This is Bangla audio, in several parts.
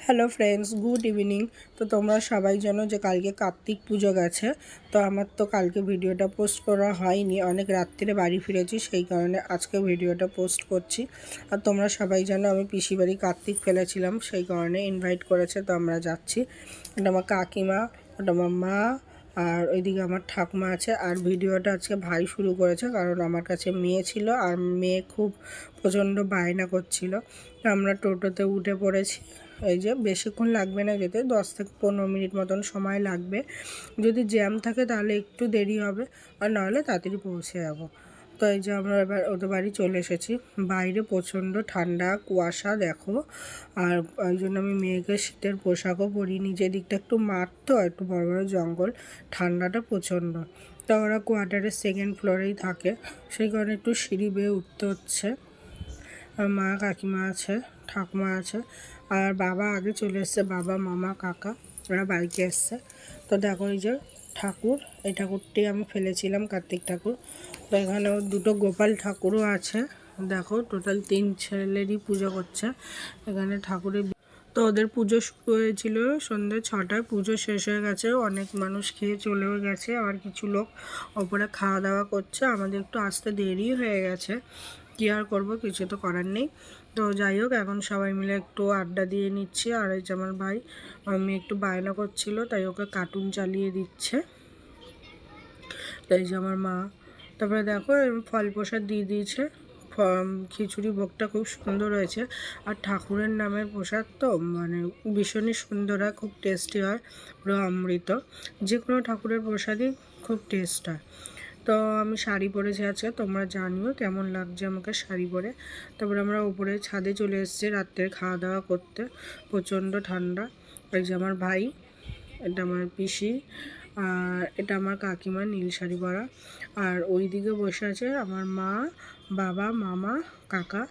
Hello friends, good evening. তো তোমরা সবাই জানো যে কালকে কার্তিক পুজো গেছে। তো আমার তো কালকে ভিডিওটা পোস্ট করা হয়নি, অনেক রাত্রিরে বাড়ি ফিরেছি, সেই কারণে আজকে ভিডিওটা পোস্ট করছি। আর তোমরা সবাই জানো আমি পিসি বাড়ি কার্তিক ফেলেছিলাম, সেই কারণে ইনভাইট করেছে, তো আমরা যাচ্ছি। এটা আমার কাকিমা, ওটা আমার মা, আর ওইদিকে আমার ঠাকুমা আছে। আর ভিডিওটা আজকে ভাই শুরু করেছে, কারণ আমার কাছে মেয়ে ছিল আর মেয়ে খুব প্রচণ্ড বায়না করছিল। আমরা টোটোতে উঠে পড়েছি। এই যে বেশিক্ষণ লাগবে না যেতে, 10 থেকে 15 মিনিট মতন সময় লাগবে। যদি জ্যাম থাকে তাহলে একটু দেরি হবে, আর নাহলে তাড়াতাড়ি পৌঁছে যাব। তো এই যে আমরা এবার ওদের বাড়ি চলে এসেছি। বাইরে প্রচণ্ড ঠান্ডা, কুয়াশা দেখো। আর ওই জন্য আমি মেয়েকে শীতের পোশাকও পরিয়ে নিচের দিকটা একটু মাঠ, তো একটু বড় বড় জঙ্গল, ঠান্ডাটা প্রচণ্ড। তা ওরা কোয়ার্টারের সেকেন্ড ফ্লোরেই থাকে, সেই কারণে একটু সিঁড়ি বেয়ে উঠতে হচ্ছে। আর মা কাকিমা আছে, ঠাকুমা আছে, আর বাবা আগে চলে এসছে, বাবা মামা কাকা ওরা বাইকে এসছে। তো দেখো এই যে ঠাকুর, এই ঠাকুরটি আমি ফেলেছিলাম, কার্তিক ঠাকুর। তো এখানেও দুটো গোপাল ঠাকুরও আছে। দেখো টোটাল 3 ছেলেরই পুজো করছে এখানে ঠাকুরের। তো ওদের পুজো শুরু হয়েছিল সন্ধ্যে 6টায়, পুজো শেষ হয়ে গেছে, অনেক মানুষ খেয়ে চলেও গেছে, আবার কিছু লোক ওপরে খাওয়া দাওয়া করছে। আমাদের একটু আসতে দেরি হয়ে গেছে, কী আর করবো, কিছু তো করার নেই। তো যাই হোক, এখন সবাই মিলে একটু আড্ডা দিয়ে নিচ্ছি। আর এই যে আমার ভাই, আমি একটু বায়না করছিল, তাই ওকে কার্টুন চালিয়ে দিচ্ছে। তাই যে আমার মা, তারপরে দেখো ফল প্রসাদ দিয়ে দিয়েছে। খিচুড়ি ভোগটা খুব সুন্দর হয়েছে, আর ঠাকুরের নামের প্রসাদ তো মানে ভীষণই সুন্দর হয়, খুব টেস্টি হয়, পুরো অমৃত। যে কোনো ঠাকুরের প্রসাদই খুব টেস্ট হয়। তো আমি শাড়ি পরেছি আজকে, তোমরা জানিও কেমন লাগছে আমাকে শাড়ি পরে। তারপরে আমরা উপরে ছাদে চলে এসেছি রাত্রে খাওয়া দাওয়া করতে, প্রচণ্ড ঠান্ডা। এই যে আমার ভাই, এটা আমার পিসি, আর এটা আমার কাকিমা নীল শাড়ি পরা। আর ওই দিকে বসে আছে আমার মা, বাবা, মামা, কাকা,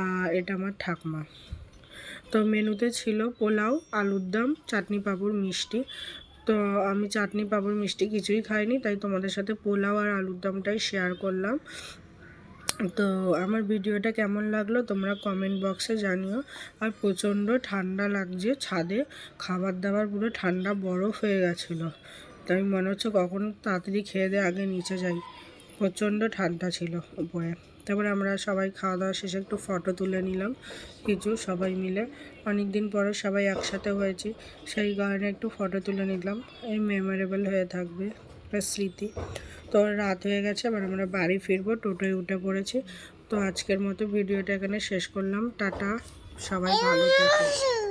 আর এটা আমার ঠাকুমা। তো মেনুতে ছিল পোলাও, আলুর দম, চাটনি, পাঁপড়, মিষ্টি। তো আমি চাটনি, পাঁপড়, মিষ্টি কিছুই খাইনি, তাই তোমাদের সাথে পোলাও আর আলুর দমটাই শেয়ার করলাম। তো আমার ভিডিওটা কেমন লাগলো তোমরা কমেন্ট বক্সে জানিও। আর প্রচণ্ড ঠান্ডা লাগছে ছাদে, খাবার দাবার পুরো ঠান্ডা বরফ হয়ে গেছিলো, তাই মনে হচ্ছে কখন তাড়াতাড়ি খেয়ে দিয়ে আগে নিচে যাই, প্রচণ্ড ঠান্ডা ছিল উপরে। তারপরে আমরা সবাই খাওয়া দাওয়া শেষে একটু ফটো তুলে নিলাম কিছু, সবাই মিলে অনেক দিন পরে সবাই একসাথে হয়েছি, সেই কারণে একটু ফটো তুলে নিলাম। এই মেমোরেবল হয়ে থাকবে, একটা স্মৃতি। তো রাত হয়ে গেছে, এবার আমরা বাড়ি ফিরবো, টোটোয় উঠে পড়েছি। তো আজকের মতো ভিডিওটা এখানে শেষ করলাম, টাটা, সবাই ভালো থেকো।